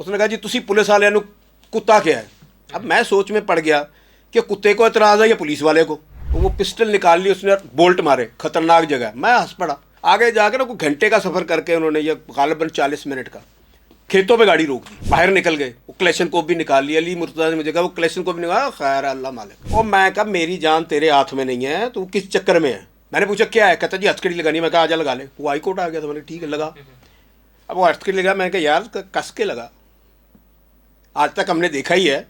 उसने कहा जी तुसी पुलिस वाले नूं कुत्ता क्या है। अब मैं सोच में पड़ गया कि कुत्ते को एतराज़ है या पुलिस वाले को। तो वो पिस्टल निकाल ली उसने, बोल्ट मारे, खतरनाक जगह। मैं हंस पड़ा। आगे जाकर ना कोई घंटे का सफ़र करके उन्होंने, ये गालिबन 40 मिनट का, खेतों पे गाड़ी रोक दी, बाहर निकल गए। वो क्लेशन को भी निकाल लिया। अली मुर्तज़ा ने मुझे कहा वो क्लेशन को भी निकाला। खैर अल्लाह मालिक। और मैं कहा मेरी जान तेरे हाथ में नहीं है, तो किस चक्कर में है। मैंने पूछा क्या है, कहता जी हथकड़ी लगानी। मैं कहा आजा लगा ले। वो हाई कोर्ट आ गया था। मैंने ठीक है लगा। अब वो हथकड़ी लगा। मैंने कहा यार कस के लगा, आज तक हमने देखा ही है,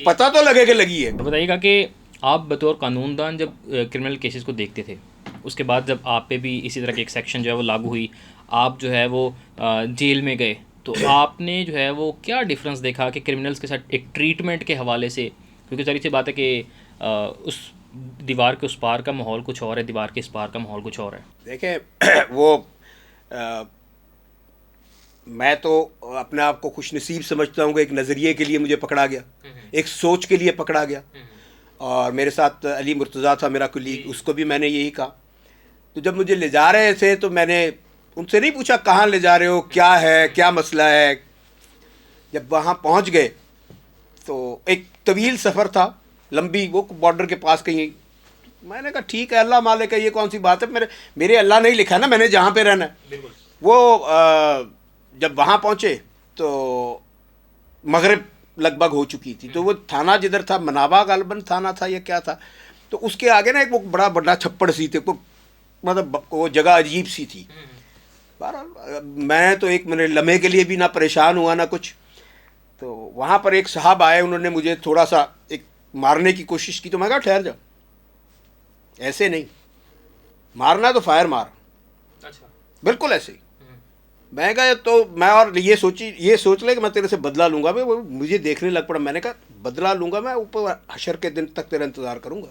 पता तो लगे कि लगी है। तो बताइएगा कि आप बतौर कानूनदान जब क्रिमिनल केसेस को देखते थे, उसके बाद जब आप पे भी इसी तरह की एक सेक्शन जो है वो लागू हुई, आप जो है वो जेल में गए, तो आपने जो है वो क्या डिफरेंस देखा कि क्रिमिनल्स के साथ एक ट्रीटमेंट के हवाले से? क्योंकि सारी सी बात है कि उस दीवार के उस पार का माहौल कुछ और है, दीवार के इस पार का माहौल कुछ और है। देखें वो मैं तो अपने आप को खुश नसीब समझता हूँ कि एक नज़रिए के लिए मुझे पकड़ा गया, एक सोच के लिए पकड़ा गया। और मेरे साथ अली मुर्तज़ा था मेरा कुलीग, उसको भी मैंने यही कहा। तो जब मुझे ले जा रहे थे तो मैंने उनसे नहीं पूछा कहाँ ले जा रहे हो, क्या है, क्या मसला है। जब वहाँ पहुँच गए तो एक तवील सफ़र था, लंबी, वो बॉर्डर के पास कहीं। मैंने कहा ठीक है अल्लाह मालिक है, ये कौन सी बात है, मेरे अल्लाह नहीं लिखा है ना मैंने जहाँ पे रहना है। वो जब वहाँ पहुँचे तो मगरिब लगभग हो चुकी थी। तो वो थाना जिधर था, मनावा गालिबन थाना था या क्या था, तो उसके आगे ना एक वो बड़ा छप्पड़ सी थे, मतलब वो जगह अजीब सी थी। बहरहाल मैं तो एक मिनट लम्हे के लिए भी ना परेशान हुआ ना कुछ। तो वहाँ पर एक साहब आए, उन्होंने मुझे थोड़ा सा एक मारने की कोशिश की। तो मैं कहा ठहर जा, ऐसे नहीं मारना, तो फायर मार। अच्छा, बिल्कुल ऐसे ही। मैं कहा तो मैं और ये सोच ले कि मैं तेरे से बदला लूँगा। भाई वो मुझे देखने लग पड़ा। मैंने कहा बदला लूँगा मैं, ऊपर हशर के दिन तक तेरा इंतज़ार करूँगा।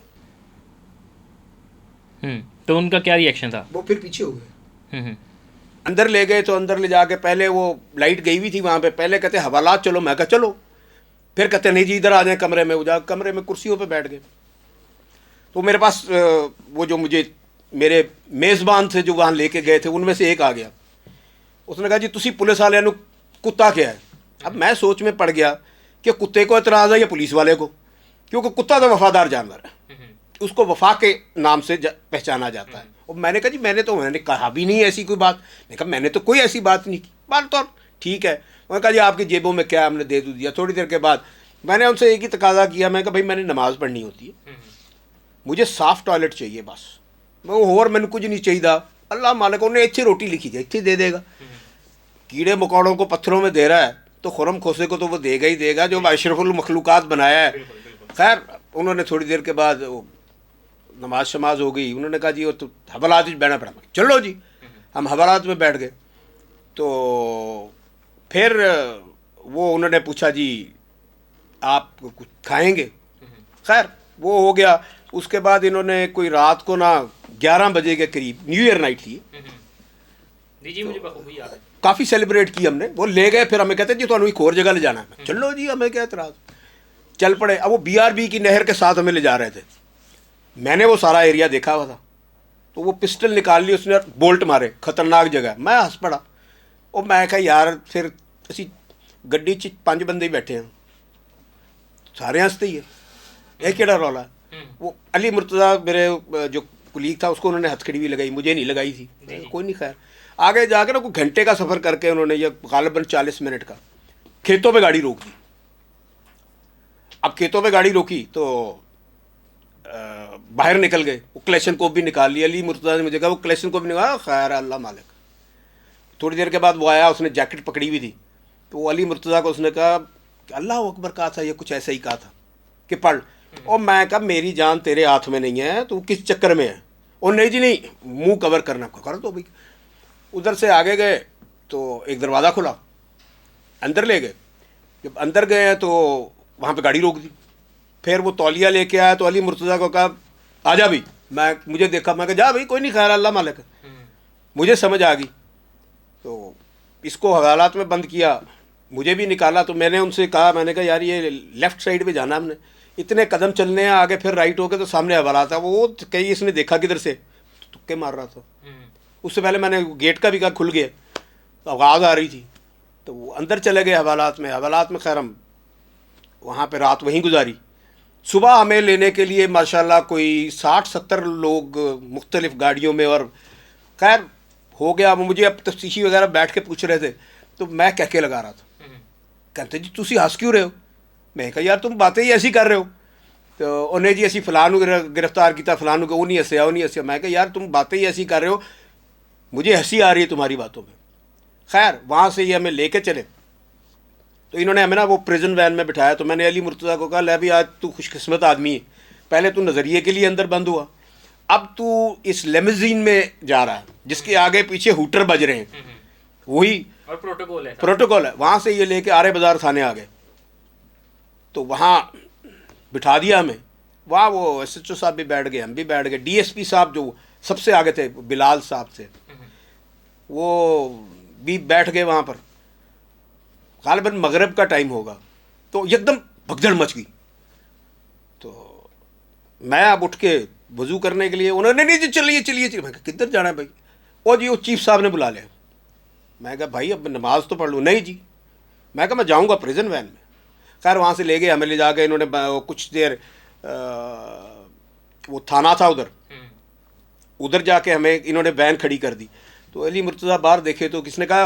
तो उनका क्या रिएक्शन था? वो फिर पीछे हो गए। हम्म अंदर ले गए। तो अंदर ले जाके पहले वो लाइट गई हुई थी वहाँ पे, पहले कहते हवालात चलो। मैं कहा चलो। फिर कहते नहीं जी इधर आ जाए कमरे में। वो जा कमरे में कुर्सियों पे बैठ गए। तो मेरे पास वो जो मुझे मेरे मेज़बान थे जो वहाँ लेके गए थे, उनमें से एक आ गया। उसने कहा जी तुसी पुलिस वाले नूं कुत्ता क्या है। अब मैं सोच में पड़ गया कि कुत्ते को एतराज़ है या पुलिस वाले को, क्योंकि कुत्ता तो वफादार जानवर है, उसको वफा के नाम से पहचाना जाता है। और मैंने कहा जी मैंने कहा भी नहीं ऐसी कोई बात। मैंने कहा मैंने तो कोई ऐसी बात नहीं की। बात तो ठीक है। उन्होंने कहा जी आपकी जेबों में क्या है, हमने दे दिया। थोड़ी देर के बाद मैंने उनसे एक ही तकाजा किया। मैं कहा भाई मैंने नमाज़ पढ़नी होती है, मुझे साफ़ टॉयलेट चाहिए बस, मैं होर मैंने कुछ नहीं चाहिए। अल्लाह मालिक उन्हें अच्छी रोटी लिखी जाए, अच्छी दे देगा। कीड़े मकोड़ों को पत्थरों में दे रहा है तो खुरम खोसे को तो वो देगा ही देगा जो अशरफुल मखलूक़ात बनाया है। खैर उन्होंने थोड़ी देर के बाद नमाज शमाज हो गई। उन्होंने कहा जी वो तो हवालात में बैठना पड़ा। चलो जी, हम हवालात में बैठ गए। तो फिर वो उन्होंने पूछा जी आप कुछ खाएंगे। खैर वो हो गया। उसके बाद इन्होंने कोई रात को ना 11 बजे के करीब, न्यू ईयर नाइट थी जी, मुझे बखूबी याद है, काफ़ी सेलिब्रेट की हमने। वो ले गए। फिर हमें कहते जी तो एक और जगह ले जाना है। चलो जी, हमें क्या एतराज़। चल पड़े। अब वो BRB की नहर के साथ हमें ले जा रहे थे। मैंने वो सारा एरिया देखा हुआ था। तो वो पिस्टल निकाल ली उसने, बोल्ट मारे, खतरनाक जगह। मैं हंस पड़ा। और मैं कहा यार फिर असी गड्डी 5 बंदे ही बैठे हैं, सारे हंसते ही है, यह केड़ा रौला है। वो अली मुर्तज़ा मेरे जो कुलीग था उसको उन्होंने हथकड़ी भी लगाई, मुझे नहीं लगाई थी। कोई नहीं। खैर आगे जाकर ना कोई घंटे का सफ़र करके उन्होंने, ये गालिबन 40 मिनट का, खेतों पे गाड़ी रोक दी। अब खेतों पे गाड़ी रोकी तो बाहर निकल गए। वो क्लेशन को भी निकाल लिया। अली मुर्तज़ा ने मुझे कहा वो क्लेशन को भी निकाला। खैर अल्लाह मालिक। थोड़ी देर के बाद वो आया, उसने जैकेट पकड़ी हुई थी। तो वो अली मुर्तज़ा को उसने कहा अल्लाह अकबर कहा था, ये कुछ ऐसा ही कहा था कि पढ़। और मैं कहा मेरी जान तेरे हाथ में नहीं है, तो किस चक्कर में है। और नहीं जी नहीं, मुंह कवर करना कर दो भाई। उधर से आगे गए तो एक दरवाज़ा खुला, अंदर ले गए। जब अंदर गए हैं तो वहाँ पे गाड़ी रोक दी। फिर वो तौलिया लेके आया। तो अली मुर्तज़ा को कहा आजा भाई। मुझे देखा, मैं कहा जा भाई कोई नहीं, खैर अल्लाह मालिक। मुझे समझ आ गई। तो इसको हवालात में बंद किया, मुझे भी निकाला। तो मैंने उनसे कहा, मैंने कहा यार ये लेफ़्ट साइड पे जाना हमने, इतने कदम चलने हैं आगे, फिर राइट हो गए तो सामने हवालात है। वो कहीं इसने देखा किधर से, तो तुक्के मार रहा था। उससे पहले मैंने गेट का भी कहा खुल गया, तो आवाज़ आ रही थी। तो वो अंदर चले गए हवालात में। हवालात में खैर हम वहाँ पे रात वहीं गुजारी। सुबह हमें लेने के लिए माशाल्लाह कोई 60-70 लोग मुख्तलिफ़ गाड़ियों में, और खैर हो गया। वो मुझे अब तफ्तीशी वगैरह बैठ के पूछ रहे थे, तो मैं कह के लगा रहा था, कहते जी तुसी हंस क्यों रहे हो? मैं कहा यार तुम बातें ही ऐसी कर रहे हो। तो उन्हें जी असी फलानू गिरफ्तार किया, फलानू को वो नहीं हंसया, वो नहीं हंसया। मैं कहा यार तुम बातें ही ऐसी कर रहे हो, मुझे हंसी आ रही है तुम्हारी बातों में। खैर वहाँ से ये हमें लेके चले, तो इन्होंने हमें ना वो प्रिजन वैन में बिठाया। तो मैंने अली मुर्तज़ा को कहा, ले भी आज तू खुशकिस्मत आदमी है, पहले तू नज़रिए के लिए अंदर बंद हुआ, अब तू इस लेमजीन में जा रहा है जिसके आगे पीछे हूटर बज रहे हैं, वही और प्रोटोकॉल है। वहाँ से ये लेके आरे बाज़ार थाने आ गए। तो वहाँ बिठा दिया हमें। वहाँ वो SHO साहब भी बैठ गए, हम भी बैठ गए। DSP साहब जो सबसे आगे थे, बिलाल साहब से, वो भी बैठ गए वहाँ पर। गालिबन मगरिब का टाइम होगा, तो एकदम भगदड़ मच गई। तो मैं अब उठ के वज़ू करने के लिए, उन्होंने नहीं जी चलिए चलिए चलिए। मैं कहा किधर जाना है भाई? ओ जी वो चीफ साहब ने बुला लिया। मैं कहा भाई अब नमाज तो पढ़ लूँ। नहीं जी, मैं कहा मैं जाऊँगा प्रिजन वैन में। खैर वहाँ से ले गए, हमें ले जा गए। इन्होंने कुछ देर वो थाना था उधर जाके हमें इन्होंने वैन खड़ी कर दी। तो अली मुर्तज़ा बाहर देखे तो किसने कहा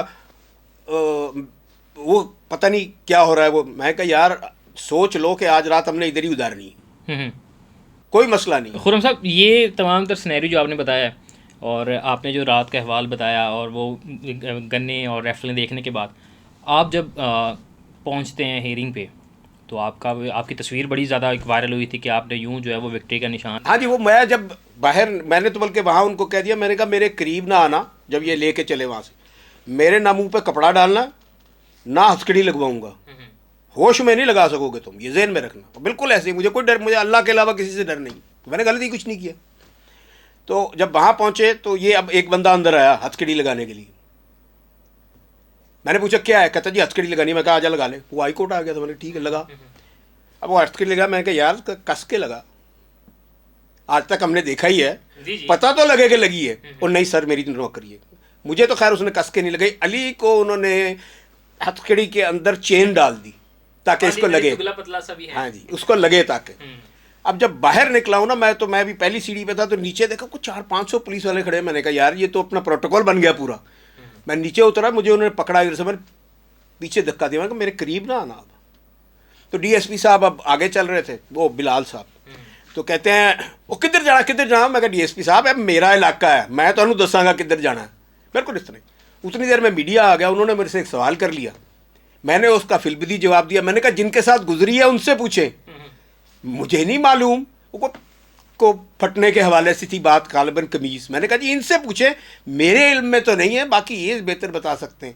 वो पता नहीं क्या हो रहा है वो। मैं कहा यार सोच लो कि आज रात हमने इधर ही उतारनी है, कोई मसला नहीं। खुर्रम साहब, ये तमाम तर सिनेरियो जो आपने बताया और आपने जो रात का अहवाल बताया और वो गन्ने और राइफलें देखने के बाद आप जब पहुंचते हैं हेयरिंग पे, तो आपकी तस्वीर बड़ी ज़्यादा वायरल हुई थी कि आपने यूं जो है वो विक्ट्री का निशान। हाँ जी, वो मैं जब बाहर, मैंने तो बल्कि वहाँ उनको कह दिया, मैंने कहा मेरे करीब ना आना जब ये लेके चले वहाँ से, मेरे ना मुँह पे कपड़ा डालना, ना हथकड़ी लगवाऊंगा, होश में नहीं लगा सकोगे तुम, ये ज़हन में रखना। बिल्कुल ऐसे ही, मुझे कोई डर, मुझे अल्लाह के अलावा किसी से डर नहीं, मैंने गलती कुछ नहीं किया। तो जब वहाँ पहुँचे तो ये अब एक बंदा अंदर आया हथकड़ी लगाने के लिए। मैंने पूछा क्या है? कहता जी हथकड़ी लगानी। मैं कहा आजा लगा ले। वो हाई कोर्ट आ गया था। मैंने ठीक है लगा। अब वो हथकड़ी लगा। मैंने कहा यार कस के लगा, आज तक हमने देखा ही है, पता तो लगे कि लगी है। और नहीं सर मेरी तो नौकरी है। मुझे तो खैर उसने कस के नहीं लगाई। अली को उन्होंने हथकड़ी के अंदर चेन डाल दी ताकि इसको लगे, पतला सा भी है। हाँ जी, उसको लगे ताकि। अब जब बाहर निकला हूँ ना मैं भी पहली सीढ़ी पे था, तो नीचे देखा कुछ 400-500 पुलिस वाले खड़े। मैंने कहा यार ये तो अपना प्रोटोकॉल बन गया पूरा। मैं नीचे उतरा, मुझे उन्होंने पकड़ा, इधर से मैंने पीछे धक्का दिया। मैं कहा मेरे करीब ना आना अब। तो DSP साहब अब आगे चल रहे थे, वो बिलाल साहब, तो कहते हैं वो किधर जाना किधर जाना। मैं कहा DSP साहब अब मेरा इलाका है, मैं तो दसांगा किधर जाना है, बिल्कुल इस तरह। उतनी देर में मीडिया आ गया, उन्होंने मेरे से एक सवाल कर लिया, मैंने उसका फिलबिदी जवाब दिया। मैंने कहा जिनके साथ गुजरी है उनसे पूछें, मुझे नहीं मालूम। को फटने के हवाले से थी बात, गालिबन कमीज। मैंने कहा जी इनसे पूछें, मेरे इल्म में तो नहीं है, बाकी ये बेहतर बता सकते हैं।